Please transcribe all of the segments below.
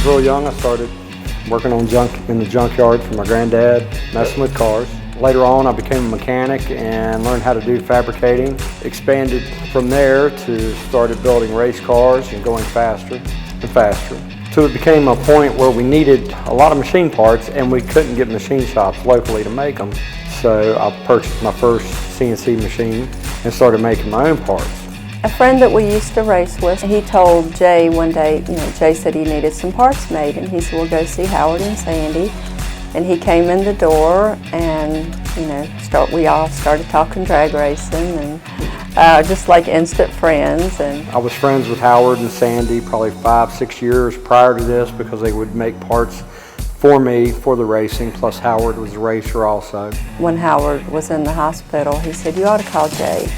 was real young, I started working on junk in the junkyard for my granddad, messing with cars. Later on, I became a mechanic and learned how to do fabricating. Expanded from there to started building race cars and going faster and faster. So it became a point where we needed a lot of machine parts and we couldn't get machine shops locally to make them. So I purchased my first CNC machine and started making my own parts. A friend that we used to race with, he told Jay one day, Jay said he needed some parts made, and he said, well, go see Howard and Sandy. And he came in the door and, we all started talking drag racing and just like instant friends. And I was friends with Howard and Sandy probably 5-6 years prior to this because they would make parts for me for the racing, plus Howard was a racer also. When Howard was in the hospital, he said, you ought to call Jay,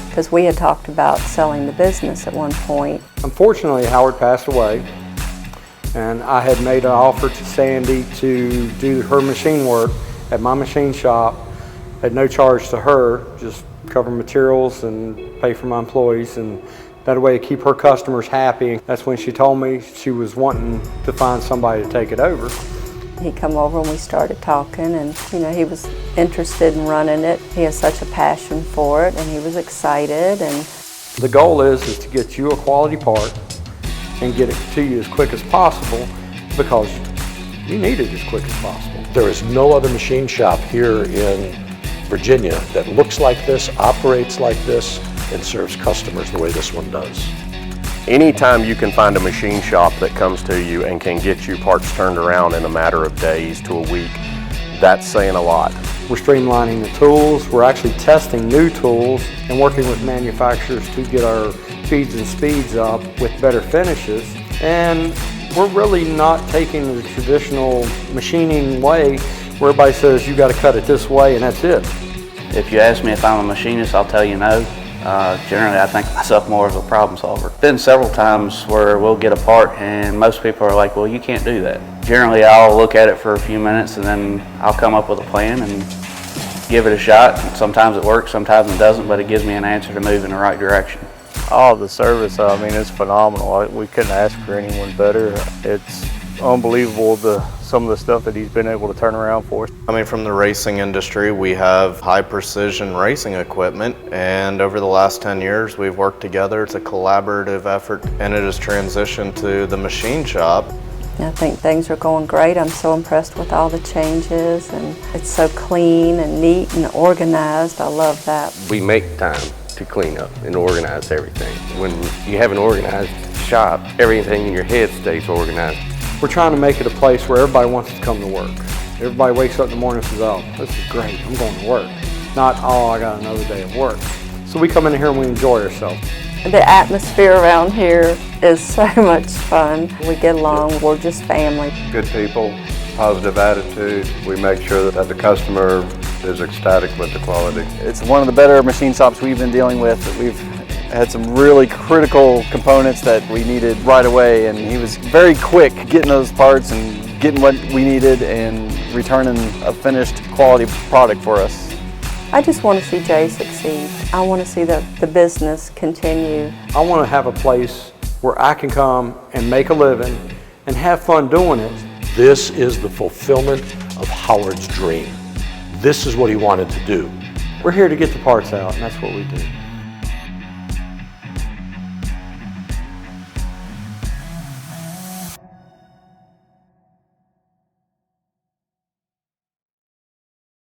because we had talked about selling the business at one point. Unfortunately, Howard passed away, and I had made an offer to Sandy to do her machine work at my machine shop at no charge to her, just cover materials and pay for my employees, and that way to keep her customers happy. That's when she told me she was wanting to find somebody to take it over. He come over and we started talking, and he was interested in running it. He has such a passion for it, and he was excited. And the goal is to get you a quality part and get it to you as quick as possible, because you need it as quick as possible. There is no other machine shop here in Virginia that looks like this, operates like this, and serves customers the way this one does. Anytime you can find a machine shop that comes to you and can get you parts turned around in a matter of days to a week, that's saying a lot. We're streamlining the tools. We're actually testing new tools and working with manufacturers to get our feeds and speeds up with better finishes. And we're really not taking the traditional machining way where everybody says you got to cut it this way and that's it. If you ask me if I'm a machinist, I'll tell you no. Generally, I think of myself more as a problem solver. Been several times where we'll get a part and most people are like, well, you can't do that. Generally, I'll look at it for a few minutes and then I'll come up with a plan and give it a shot. Sometimes it works, sometimes it doesn't, but it gives me an answer to move in the right direction. Oh, the service, it's phenomenal. We couldn't ask for anyone better. It's unbelievable some of the stuff that he's been able to turn around for us. From the racing industry, we have high precision racing equipment, and over the last 10 years we've worked together. It's a collaborative effort, and it has transitioned to the machine shop. I think things are going great. I'm so impressed with all the changes, and it's so clean and neat and organized. I love that. We make time to clean up and organize everything. When you have an organized shop, everything in your head stays organized. We're trying to make it a place where everybody wants to come to work. Everybody wakes up in the morning and says, oh, this is great, I'm going to work. Not, oh, I got another day of work. So we come in here and we enjoy ourselves. The atmosphere around here is so much fun. We get along, we're just family. Good people, positive attitude. We make sure that the customer is ecstatic with the quality. It's one of the better machine shops we've been dealing with. We've had some really critical components that we needed right away, and he was very quick getting those parts and getting what we needed and returning a finished quality product for us. I just want to see Jay succeed. I want to see the business continue. I want to have a place where I can come and make a living and have fun doing it. This is the fulfillment of Howard's dream. This is what he wanted to do. We're here to get the parts out, and that's what we do.